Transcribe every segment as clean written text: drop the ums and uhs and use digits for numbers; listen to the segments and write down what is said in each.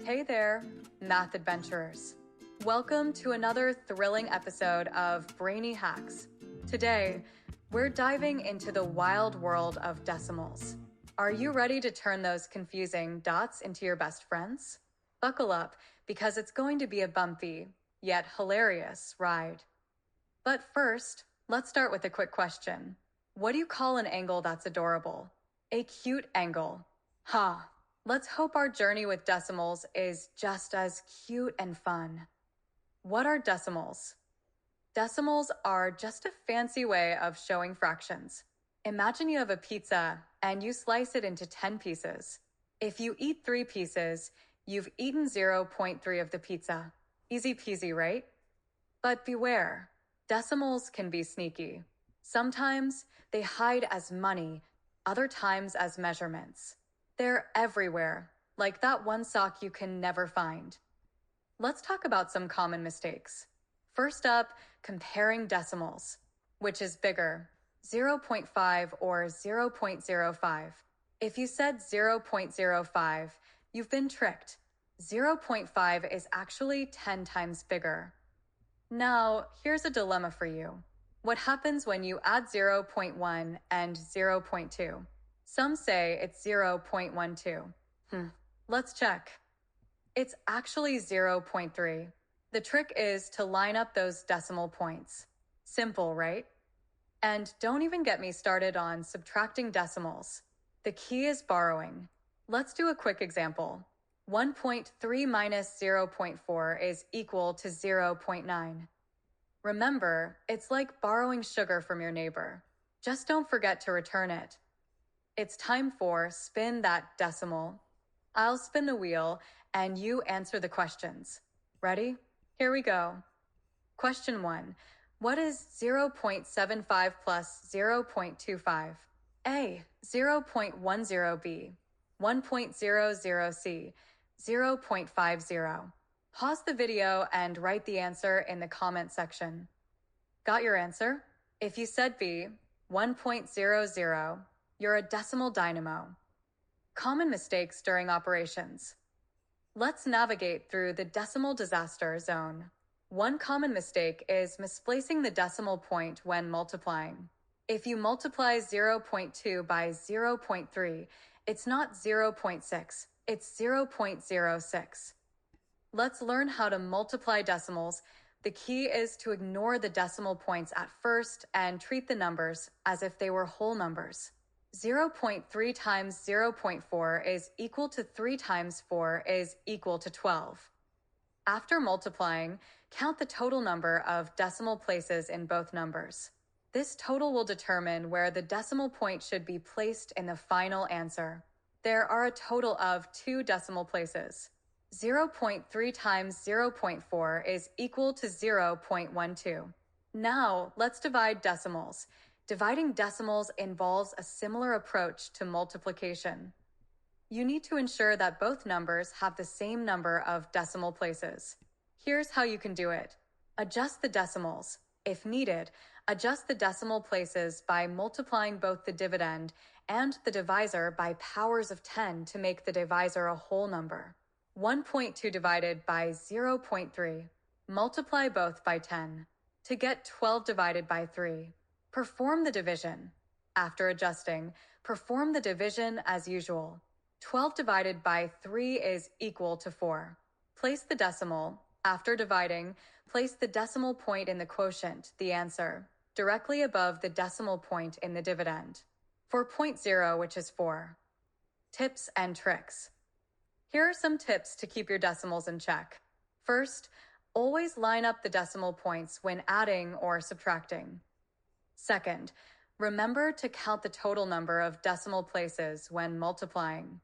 Hey there, math adventurers. Welcome to another thrilling episode of Brainy Hacks. Today, we're diving into the wild world of decimals. Are you ready to turn those confusing dots into your best friends? Buckle up, because it's going to be a bumpy, yet hilarious ride. But first, let's start with a quick question. What do you call an angle that's adorable? A cute angle. Ha! Let's hope our journey with decimals is just as cute and fun. What are decimals? Decimals are just a fancy way of showing fractions. Imagine you have a pizza and you slice it into 10 pieces. If you eat 3 pieces, you've eaten 0.3 of the pizza. Easy peasy, right? But beware, decimals can be sneaky. Sometimes they hide as money, other times as measurements. They're everywhere, like that one sock you can never find. Let's talk about some common mistakes. First up, comparing decimals. Which is bigger, 0.5 or 0.05? If you said 0.05, you've been tricked. 0.5 is actually 10 times bigger. Now, here's a dilemma for you. What happens when you add 0.1 and 0.2? Some say it's 0.12. Let's check. It's actually 0.3. The trick is to line up those decimal points. Simple, right? And don't even get me started on subtracting decimals. The key is borrowing. Let's do a quick example. 1.3 minus 0.4 is equal to 0.9. Remember, it's like borrowing sugar from your neighbor. Just don't forget to return it. It's time for Spin That Decimal. I'll spin the wheel and you answer the questions. Ready? Here we go. Question 1. What is 0.75 plus 0.25? A. 0.10b. 1.00c. 0.50. Pause the video and write the answer in the comment section. Got your answer? If you said B, 1.00, you're a decimal dynamo. Common mistakes during operations. Let's navigate through the decimal disaster zone. One common mistake is misplacing the decimal point when multiplying. If you multiply 0.2 by 0.3, it's not 0.6, it's 0.06. Let's learn how to multiply decimals. The key is to ignore the decimal points at first and treat the numbers as if they were whole numbers. 0.3 times 0.4 is equal to 3 times 4 is equal to 12. After multiplying, count the total number of decimal places in both numbers. This total will determine where the decimal point should be placed in the final answer. There are a total of 2 decimal places. 0.3 times 0.4 is equal to 0.12. Now, let's divide decimals. Dividing decimals involves a similar approach to multiplication. You need to ensure that both numbers have the same number of decimal places. Here's how you can do it. Adjust the decimals. If needed, adjust the decimal places by multiplying both the dividend and the divisor by powers of 10 to make the divisor a whole number. 1.2 divided by 0.3. Multiply both by 10. To get 12 divided by 3. Perform the division. After adjusting, perform the division as usual. 12 divided by 3 is equal to 4. Place the decimal. After dividing, place the decimal point in the quotient, the answer, directly above the decimal point in the dividend. For 0.0, which is 4. Tips and tricks. Here are some tips to keep your decimals in check. First, always line up the decimal points when adding or subtracting. Second, remember to count the total number of decimal places when multiplying.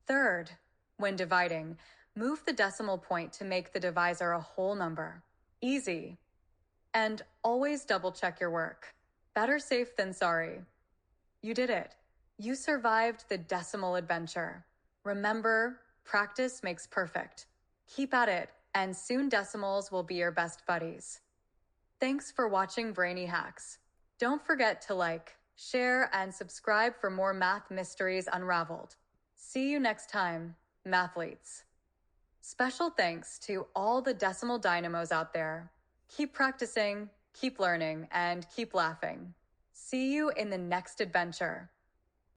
Third, when dividing, move the decimal point to make the divisor a whole number. Easy. And always double-check your work. Better safe than sorry. You did it. You survived the decimal adventure. Remember, practice makes perfect. Keep at it, and soon decimals will be your best buddies. Thanks for watching Brainy Hacks. Don't forget to like, share, and subscribe for more math mysteries unraveled. See you next time, mathletes. Special thanks to all the decimal dynamos out there. Keep practicing, keep learning, and keep laughing. See you in the next adventure.